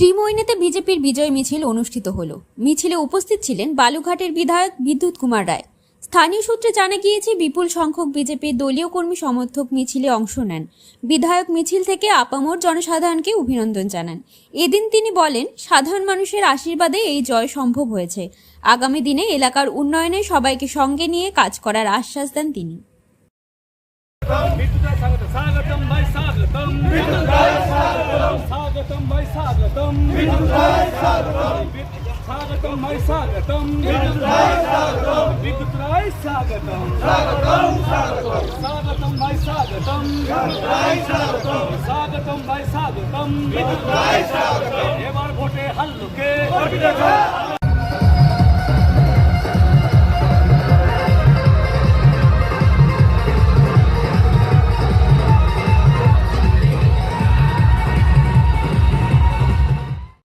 শ্রীমৈনেতে বিজেপির বিজয় মিছিল অনুষ্ঠিত হলো। মিছিলে উপস্থিত ছিলেন বালুঘাটের বিধায়ক বিদ্যুৎ কুমার রায়। স্থানীয় সূত্রে জানা গিয়েছে, বিপুল সংখ্যক বিজেপির দলীয় কর্মী সমর্থক মিছিলে অংশ নেন। বিধায়ক মিছিল থেকে আপামর জনসাধারণকে অভিনন্দন জানান। এদিন তিনি বলেন, সাধারণ মানুষের আশীর্বাদে এই জয় সম্ভব হয়েছে। আগামী দিনে এলাকার উন্নয়নে সবাইকে সঙ্গে নিয়ে কাজ করার আশ্বাস দেন তিনি। এবার ভোটে হাল্লুকে